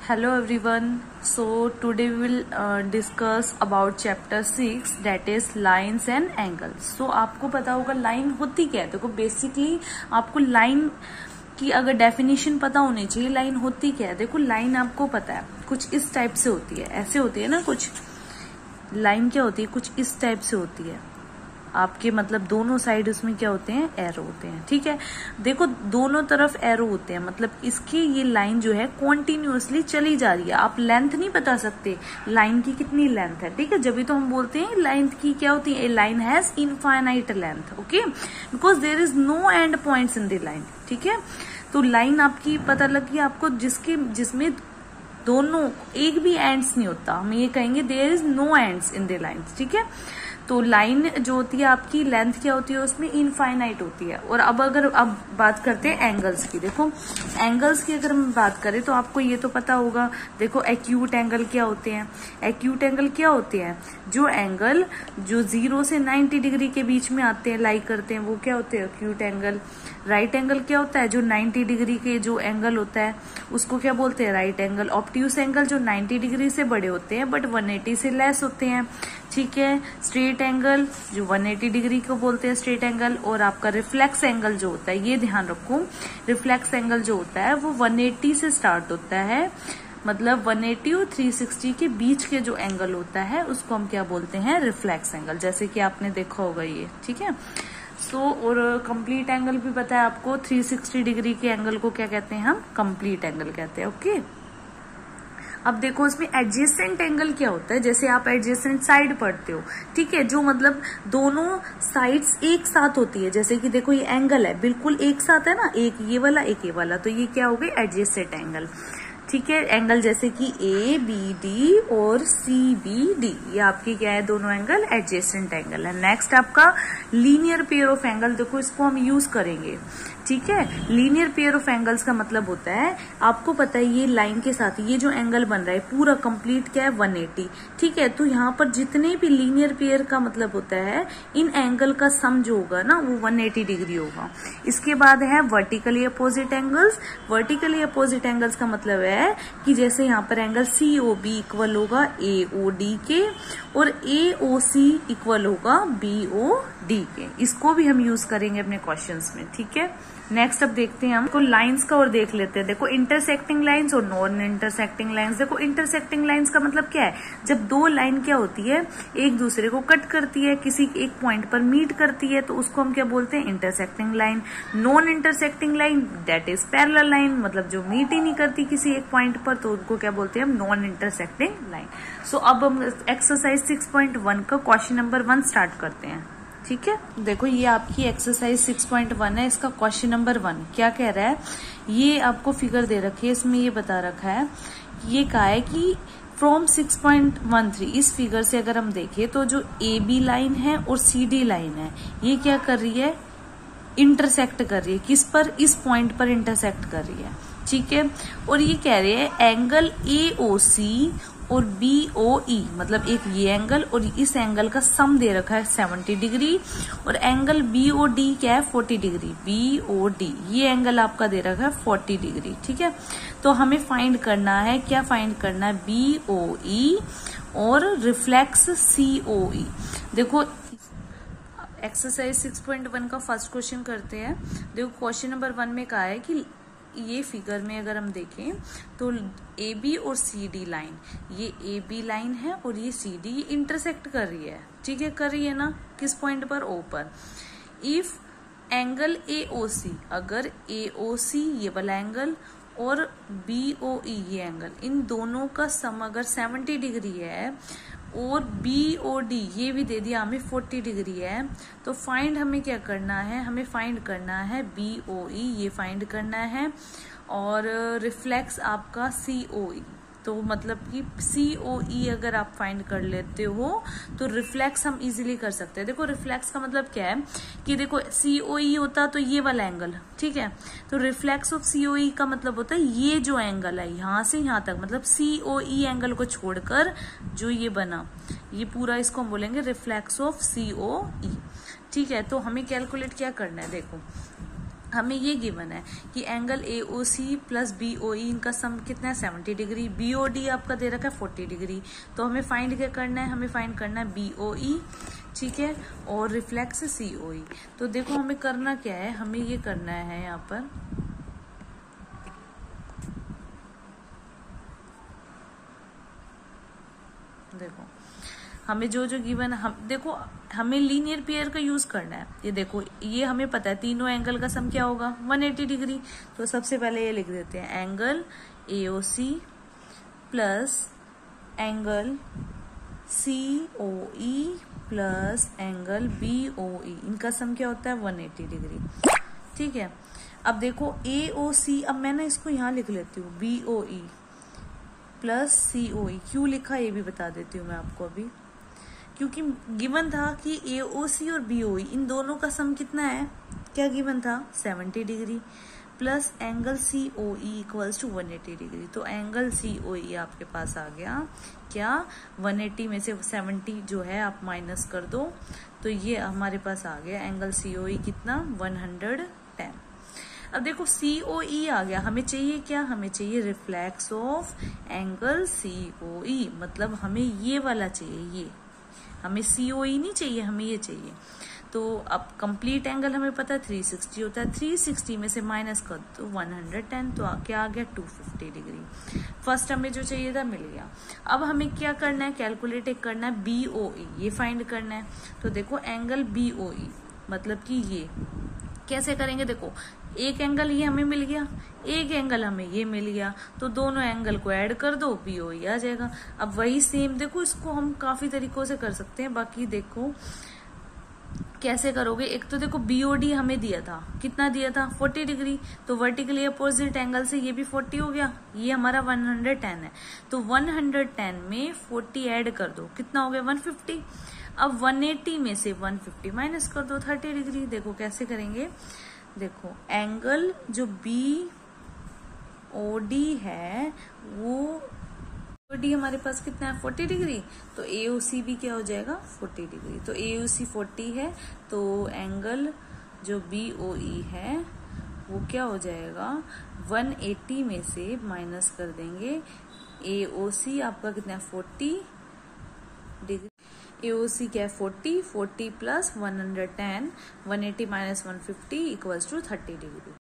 Hello everyone. So today we will discuss about chapter 6 that is lines and angles. So आपको पता होगा line होती क्या है। देखो बेसिकली आपको लाइन की अगर डेफिनेशन पता होनी चाहिए। लाइन होती क्या है। देखो लाइन आपको पता है कुछ इस टाइप से होती है, ऐसे होती है ना। कुछ लाइन क्या होती है, कुछ इस टाइप से होती है। आपके मतलब दोनों साइड उसमें क्या होते हैं, एरो होते हैं। ठीक है, देखो दोनों तरफ एरो होते हैं, मतलब इसकी ये लाइन जो है कॉन्टिन्यूअसली चली जा रही है। आप लेंथ नहीं बता सकते लाइन की कितनी लेंथ है। ठीक है, जब भी तो हम बोलते हैं लाइन की क्या होती है, line has infinite length. Okay, because there is no end points in the line. ठीक है, तो लाइन आपकी पता लगी आपको जिसमें दोनों एक भी एंड्स नहीं होता। हम ये कहेंगे there is no ends in the line. ठीक है, तो लाइन जो होती है आपकी लेंथ क्या होती है, उसमें इनफाइनाइट होती है। और अब बात करते हैं एंगल्स की। देखो एंगल्स की अगर हम बात करें तो आपको ये तो पता होगा। देखो एक्यूट एंगल क्या होते हैं। एक्यूट एंगल क्या होते हैं, जो एंगल जो 0 से 90 डिग्री के बीच में आते हैं, लाई करते हैं, वो क्या होते हैं, एक्यूट एंगल। राइट एंगल क्या होता है, जो 90 डिग्री के जो एंगल होता है उसको क्या बोलते हैं, राइट एंगल। ऑब्ट्यूस एंगल जो 90 डिग्री से बड़े होते हैं बट 180 से लेस होते हैं। ठीक है, स्ट्रेट एंगल जो 180 डिग्री को बोलते हैं स्ट्रेट एंगल। और आपका रिफ्लेक्स एंगल जो होता है, ये ध्यान रखो, रिफ्लेक्स एंगल जो होता है वो 180 से स्टार्ट होता है। मतलब 180 और 360 के बीच के जो एंगल होता है उसको हम क्या बोलते हैं, रिफ्लेक्स एंगल। जैसे कि आपने देखा होगा ये। ठीक है, और कंप्लीट एंगल भी पता है आपको। 360 डिग्री के एंगल को क्या कहते हैं, हम कंप्लीट एंगल कहते हैं। ओके, अब देखो इसमें एडजेसेंट एंगल क्या होता है। जैसे आप एडजेसेंट साइड पढ़ते हो, ठीक है, जो मतलब दोनों साइड्स एक साथ होती है। जैसे कि देखो ये एंगल है, बिल्कुल एक साथ है ना, एक ये वाला एक ये वाला, तो ये क्या हो गई, एडजेसेंट एंगल। ठीक है, एंगल जैसे कि ए बी डी और सी बी डी, ये आपकी क्या है, दोनों एंगल एडजेसेंट एंगल है। नेक्स्ट आपका लीनियर पेयर ऑफ एंगल। देखो इसको हम यूज करेंगे। ठीक है, लीनियर पेयर ऑफ एंगल्स का मतलब होता है, आपको पता है ये लाइन के साथ ये जो एंगल बन रहा है पूरा कंप्लीट क्या है, 180। ठीक है, तो यहाँ पर जितने भी लीनियर पेयर का मतलब होता है, इन एंगल का सम जो होगा ना वो 180 डिग्री होगा। इसके बाद है vertically opposite angles. Vertically opposite angles का मतलब है कि जैसे यहाँ पर एंगल COB इक्वल होगा AOD के और AOC इक्वल होगा BOD के। इसको भी हम यूज करेंगे अपने क्वेश्चंस में। ठीक है, नेक्स्ट अब देखते हैं हम लाइंस का और देख लेते हैं। देखो इंटरसेक्टिंग लाइंस और नॉन इंटरसेक्टिंग लाइंस। देखो इंटरसेक्टिंग लाइंस का मतलब क्या है, जब दो लाइन क्या होती है, एक दूसरे को कट करती है, किसी एक पॉइंट पर मीट करती है, तो उसको हम क्या बोलते हैं, intersecting line. Non intersecting line that is parallel line, मतलब जो मीट ही नहीं करती किसी एक पॉइंट पर, तो उनको क्या बोलते हैं हम, नॉन इंटरसेक्टिंग लाइन। सो अब हम एक्सरसाइज 6.1 का क्वेश्चन नंबर 1 स्टार्ट करते हैं। ठीक है, देखो ये आपकी एक्सरसाइज 6.1 है। इसका क्वेश्चन नंबर 1 क्या कह रहा है, ये आपको फिगर दे रखी है, इसमें ये बता रखा है, ये कहा है कि फ्रॉम 6.13 इस फिगर से अगर हम देखें तो जो AB लाइन है और CD लाइन है ये क्या कर रही है, इंटरसेक्ट कर रही है। किस पर, इस पॉइंट पर इंटरसेक्ट कर रही है। ठीक है, और ये कह रहे हैं एंगल AOC और BOE, मतलब एक ये एंगल और इस एंगल का सम दे रखा है 70 डिग्री और एंगल BOD क्या है, 40 डिग्री। BOD ये एंगल आपका दे रखा है 40 डिग्री। ठीक है, तो हमें फाइंड करना है, क्या फाइंड करना है, BOE और रिफ्लेक्स COE। देखो एक्सरसाइज 6.1 का फर्स्ट क्वेश्चन करते हैं। देखो क्वेश्चन नंबर 1 में कहा है कि ये फिगर में अगर हम देखें तो AB और CD लाइन, ये AB लाइन है और ये CD ये इंटरसेक्ट कर रही है। ठीक है, कर रही है ना, किस पॉइंट पर, O पर। इफ एंगल AOC, अगर AOC ये वाला एंगल और BOE ये एंगल, इन दोनों का सम अगर 70 डिग्री है और BOD ये भी दे दिया हमें 40 डिग्री है, तो फाइंड हमें क्या करना है, हमें फाइंड करना है BOE, ये फाइंड करना है, और रिफ्लेक्स आपका COE। तो मतलब कि COE अगर आप फाइंड कर लेते हो तो रिफ्लेक्स हम इजीली कर सकते हैं। देखो रिफ्लेक्स का मतलब क्या है कि देखो COE होता तो ये वाला एंगल, ठीक है, तो रिफ्लेक्स ऑफ COE का मतलब होता है ये जो एंगल है यहां से यहां तक, मतलब COE एंगल को छोड़कर जो ये बना, ये पूरा इसको हम बोलेंगे रिफ्लेक्स ऑफ COE। ठीक है, तो हमें कैलकुलेट क्या करना है, देखो हमें ये गिवन है कि एंगल AOC प्लस BOE इनका सम कितना है 70 डिग्री, BOD आपका दे रखा है 40 डिग्री। तो हमें फाइंड क्या करना है, हमें फाइंड करना है BOE, ठीक है, और रिफ्लेक्स COE। तो देखो हमें करना क्या है, हमें ये करना है यहाँ पर देखो हमें जो जो गिवन हम देखो हमें लीनियर पेयर का यूज करना है। ये देखो ये हमें पता है तीनों एंगल का सम क्या होगा 180 डिग्री। तो सबसे पहले ये लिख देते हैं angle AOC plus angle COE plus angle BOE, इनका सम क्या होता है 180 डिग्री, ठीक है। अब देखो AOC, अब मैं ना इसको यहां लिख लेती हूँ BOE प्लस COE, क्यों लिखा ये भी बता देती हूँ मैं आपको अभी, क्योंकि गिवन था कि AOC और BOE इन दोनों का सम कितना है, क्या गिवन था 70 degree plus angle COE equals to 180 degree. तो एंगल COE आपके पास आ गया क्या 180 में से 70 जो है आप माइनस कर दो, तो ये हमारे पास आ गया एंगल COE कितना 110। अब देखो COE आ गया, हमें चाहिए क्या, हमें चाहिए रिफ्लेक्स ऑफ एंगल COE, मतलब हमें ये वाला चाहिए, ये हमें COE नहीं चाहिए, हमें ये चाहिए। तो अब कंप्लीट एंगल हमें पता है 360 होता है, 360 में से माइनस कर दो 110, तो क्या आ गया 250 डिग्री। फर्स्ट हमें जो चाहिए था मिल गया। अब हमें क्या करना है, कैलकुलेट करना है BOE, ये फाइंड करना है। तो देखो एंगल BOE मतलब कि ये कैसे करेंगे, देखो एक एंगल ये हमें मिल गया, एक एंगल हमें ये मिल गया, तो दोनों एंगल को ऐड कर दो BOE आ जाएगा। अब वही सेम देखो इसको हम काफी तरीकों से कर सकते हैं, बाकी देखो कैसे करोगे। एक तो देखो BOD हमें दिया था, कितना दिया था 40 डिग्री, तो वर्टिकली अपोजिट एंगल से ये भी 40 हो गया, ये हमारा 110 है, तो 110 में 40 ऐड कर दो, कितना हो गया 150। अब 180 में से 150 माइनस कर दो 30 डिग्री। देखो कैसे करेंगे, देखो एंगल जो BOD है वो BOD हमारे पास कितना है 40 डिग्री, तो AOC भी क्या हो जाएगा 40 डिग्री। तो AOC 40 है, तो एंगल जो BOE है वो क्या हो जाएगा 180 में से माइनस कर देंगे AOC आपका कितना है 40 डिग्री। AOC क्या है 40 plus 110, 180 minus 150 equals to 30 degree.